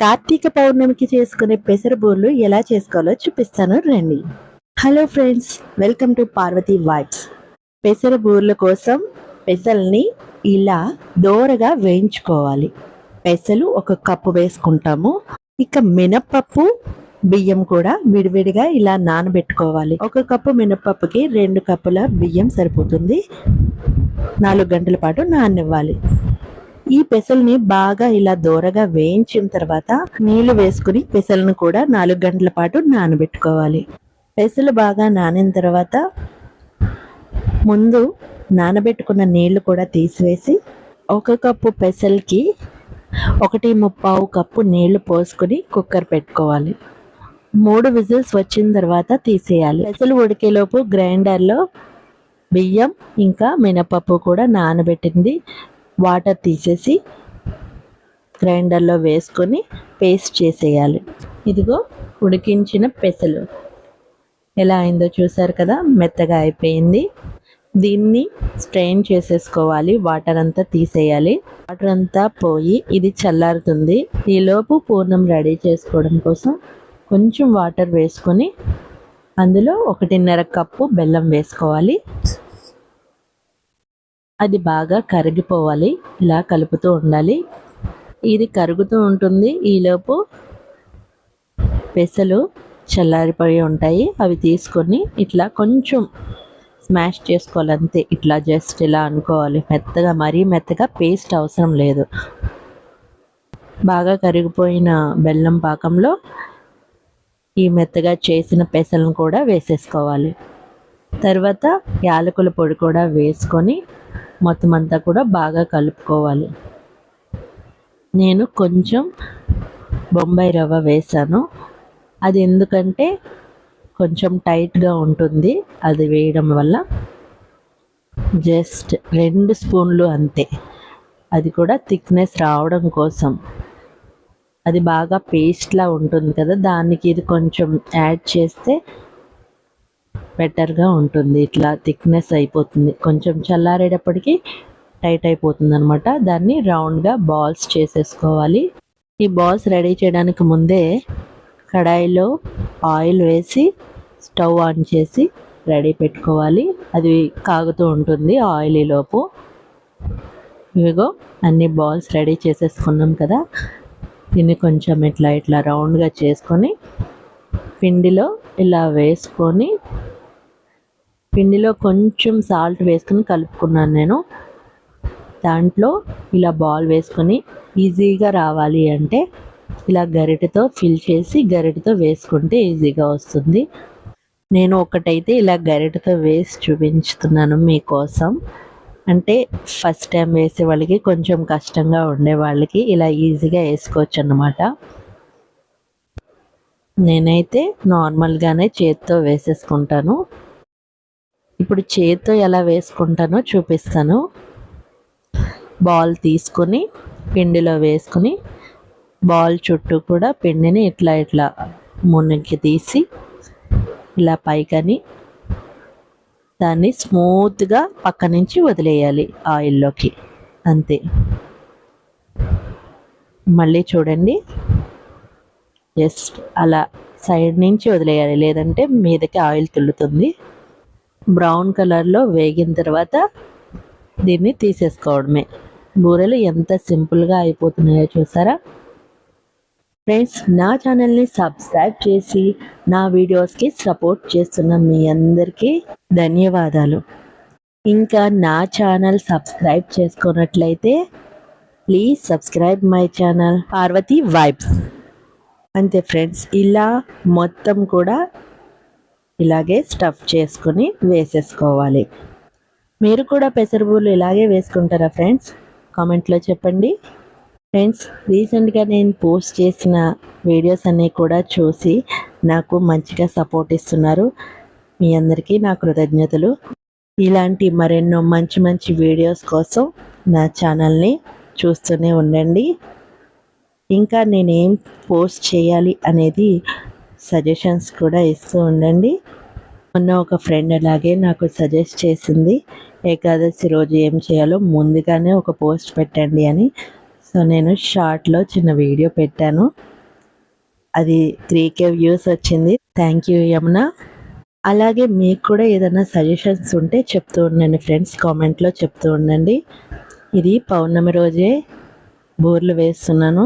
కార్తీక పౌర్ణమికి చేసుకునే పెసరబూర్లు ఎలా చేసుకోవాలో చూపిస్తాను రండి. Hello friends, welcome to Parvathi vibes. పెసరబూర్ల కోసం పెసల్ని ఇలా దోరగా వేయించుకోవాలి. పెసలు 1 కప్పు వేసుకుంటాము. ఇక మినప్పప్పు, బియ్యం కూడా విడివిడిగా ఇలా నానబెట్టుకోవాలి. 1 కప్పు మినప్పప్పుకి 2 కప్పుల బియ్యం సరిపోతుంది. 4 గంటల పాటు నాననివ్వాలి. ఈ పెసల్ని బాగా ఇలా దోరగా వేయించిన తర్వాత నీళ్లు వేసుకుని పెసలను కూడా 4 గంటల పాటు నానబెట్టుకోవాలి. పెసలు బాగా నానిన తర్వాత ముందు నానబెట్టుకున్న నీళ్లు కూడా తీసివేసి 1 కప్పు పెసలకి 1.25 కప్పు నీళ్లు పోసుకుని కుక్కర్ పెట్టుకోవాలి. 3 విజిల్స్ వచ్చిన తర్వాత తీసేయాలి. పెసలు ఉడికేలోపు గ్రైండర్లో బియ్యం ఇంకా మినపప్పు కూడా నానబెట్టింది వాటర్ తీసేసి గ్రైండర్లో వేసుకొని పేస్ట్ చేసేయాలి. ఇదిగో ఉడికించిన పెసలు ఎలా అయిందో చూసారు కదా, మెత్తగా అయిపోయింది. దీన్ని స్ట్రెయిన్ చేసేసుకోవాలి. వాటర్ అంతా తీసేయాలి. వాటర్ అంతా పోయి ఇది చల్లారుతుంది. ఈలోపు పూర్ణం రెడీ చేసుకోవడం కోసం కొంచెం వాటర్ వేసుకొని అందులో 1.5 కప్పు బెల్లం వేసుకోవాలి. అది బాగా కరిగిపోవాలి. ఇలా కలుపుతూ ఉండాలి. ఇది కరుగుతూ ఉంటుంది. ఈలోపు పెసలు చల్లారిపోయి ఉంటాయి. అవి తీసుకొని ఇట్లా కొంచెం స్మాష్ చేసుకోవాలి అంతే. ఇట్లా జస్ట్ ఇలా అనుకోవాలి. మెత్తగా, మరీ మెత్తగా పేస్ట్ అవసరం లేదు. బాగా కరిగిపోయిన బెల్లం పాకంలో ఈ మెత్తగా చేసిన పెసలను కూడా వేసేసుకోవాలి. తర్వాత యాలకుల పొడి కూడా వేసుకొని మొత్తం అంతా కూడా బాగా కలుపుకోవాలి. నేను కొంచెం బొంబాయి రవ్వ వేసాను. అది ఎందుకంటే కొంచెం టైట్గా ఉంటుంది. అది వేయడం వల్ల జస్ట్ 2 స్పూన్లు అంతే. అది కూడా థిక్నెస్ రావడం కోసం. అది బాగా పేస్ట్లా ఉంటుంది కదా, దానికి ఇది కొంచెం యాడ్ చేస్తే బెటర్గా ఉంటుంది. ఇట్లా థిక్నెస్ అయిపోతుంది. కొంచెం చల్లారేటప్పటికి టైట్ అయిపోతుంది అనమాట. దాన్ని రౌండ్గా బాల్స్ చేసేసుకోవాలి. ఈ బాల్స్ రెడీ చేయడానికి ముందే కడాయిలో ఆయిల్ వేసి స్టవ్ ఆన్ చేసి రెడీ పెట్టుకోవాలి. అది కాగుతూ ఉంటుంది ఆయిల్ లోపు. ఇవిగో అన్ని బాల్స్ రెడీ చేసేసుకున్నాం కదా. దీన్ని కొంచెం ఇట్లా రౌండ్గా చేసుకొని పిండిలో ఇలా వేసుకొని పిండిలో కొంచెం సాల్ట్ వేసుకుని కలుపుకున్నాను నేను. దాంట్లో ఇలా బాల్ వేసుకొని ఈజీగా రావాలి అంటే ఇలా గరిటెతో ఫిల్ చేసి గరిటెతో వేసుకుంటే ఈజీగా వస్తుంది. నేను ఒకటైతే ఇలా గరిటెతో వేసి చూపించుతున్నాను మీకోసం. అంటే ఫస్ట్ టైం వేసే వాళ్ళకి, కొంచెం కష్టంగా ఉండే వాళ్ళకి ఇలా ఈజీగా వేసుకోవచ్చు అన్నమాట. నేనైతే నార్మల్గానే చేతితో వేసేసుకుంటాను. ఇప్పుడు చేతితో ఎలా వేసుకుంటానో చూపిస్తాను. బాల్ తీసుకొని పిండిలో వేసుకుని బాల్ చుట్టూ కూడా పిండిని ఇట్లా మునికి తీసి ఇలా పైకని దాన్ని స్మూత్గా పక్క నుంచి వదిలేయాలి ఆయిల్లోకి. అంతే. మళ్ళీ చూడండి, జస్ట్ అలా సైడ్ నుంచి వదిలేయాలి, లేదంటే మీదకి ఆయిల్ తుల్లుతుంది. బ్రౌన్ కలర్లో వేగిన తర్వాత దీన్ని తీసేసుకోవడమే. బూరెలు ఎంత సింపుల్గా అయిపోతున్నాయో చూసారా ఫ్రెండ్స్. నా ఛానల్ని సబ్స్క్రైబ్ చేసి నా వీడియోస్కి సపోర్ట్ చేస్తున్న మీ అందరికీ ధన్యవాదాలు. ఇంకా నా ఛానల్ సబ్స్క్రైబ్ చేసుకున్నట్లయితే please subscribe my channel Parvathi vibes. అంతే ఫ్రెండ్స్. ఇలా మొత్తం కూడా ఇలాగే స్టఫ్ చేసుకొని వేసేసుకోవాలి. మీరు కూడా పెసరబూర్లు ఇలాగే వేసుకుంటారా ఫ్రెండ్స్? కామెంట్లో చెప్పండి. ఫ్రెండ్స్, రీసెంట్గా నేను పోస్ట్ చేసిన వీడియోస్ అన్నీ కూడా చూసి నాకు మంచిగా సపోర్ట్ ఇస్తున్నారు. మీ అందరికీ నా కృతజ్ఞతలు. ఇలాంటి మరెన్నో మంచి మంచి వీడియోస్ కోసం నా ఛానల్ని చూస్తూనే ఉండండి. ఇంకా నేనేం పోస్ట్ చేయాలి అనేది సజెషన్స్ కూడా ఇస్తూ ఉండండి. మొన్న ఒక ఫ్రెండ్ అలాగే నాకు సజెస్ట్ చేసింది, ఏకాదశి రోజు ఏం చేయాలో ముందుగానే ఒక పోస్ట్ పెట్టండి అని. సో సో నేను షార్ట్లో చిన్న వీడియో పెట్టాను, అది 3K వ్యూస్ వచ్చింది. Thank you Yamuna. అలాగే మీకు కూడా ఏదైనా సజెషన్స్ ఉంటే చెప్తూ ఉండండి ఫ్రెండ్స్, కామెంట్లో చెప్తూ ఉండండి. ఇది పౌర్ణమి రోజే బూర్లు వేస్తున్నాను.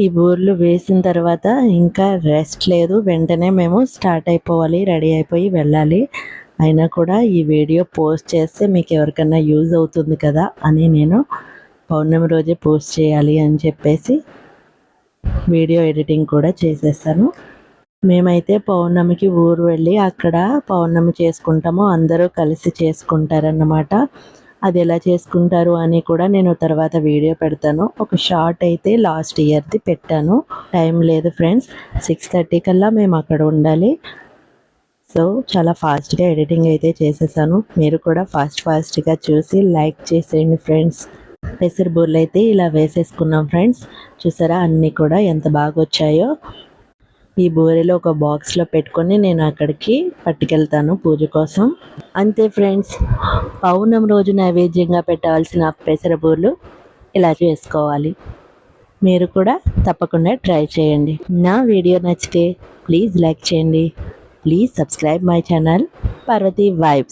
ఈ బూర్లు వేసిన తర్వాత ఇంకా రెస్ట్ లేదు, వెంటనే మేము స్టార్ట్ అయిపోవాలి, రెడీ అయిపోయి వెళ్ళాలి. అయినా కూడా ఈ వీడియో పోస్ట్ చేస్తే మీకు ఎవరికైనా యూజ్ అవుతుంది కదా అని నేను పౌర్ణమి రోజే పోస్ట్ చేయాలి అని చెప్పేసి వీడియో ఎడిటింగ్ కూడా చేసేసాను. మేమైతే పౌర్ణమికి ఊరు వెళ్ళి అక్కడ పౌర్ణమి చేసుకుంటాము, అందరూ కలిసి చేసుకుంటారన్నమాట. అది ఎలా చేసుకుంటారు అని కూడా నేను తర్వాత వీడియో పెడతాను. ఒక షార్ట్ అయితే లాస్ట్ ఇయర్ది పెట్టాను. టైం లేదు ఫ్రెండ్స్, 6:30 కల్లా మేము అక్కడ ఉండాలి. సో చాలా ఫాస్ట్గా ఎడిటింగ్ అయితే చేసేసాను. మీరు కూడా ఫాస్ట్గా చూసి లైక్ చేసేయండి ఫ్రెండ్స్. పెసర బూరెలు అయితే ఇలా వేసేసుకున్నాం ఫ్రెండ్స్. చూసారా అన్నీ కూడా ఎంత బాగా వచ్చాయో. ఈ బూరెలు ఒక బాక్స్లో పెట్టుకొని నేను అక్కడికి పట్టుకెళ్తాను పూజ కోసం. అంతే ఫ్రెండ్స్, పౌర్ణమి రోజు నైవేద్యంగా పెట్టాల్సిన పెసర బూరెలు ఇలా చేసుకోవాలి. మీరు కూడా తప్పకుండా ట్రై చేయండి. నా వీడియో నచ్చితే ప్లీజ్ లైక్ చేయండి. Please subscribe my channel Parvathi vibes.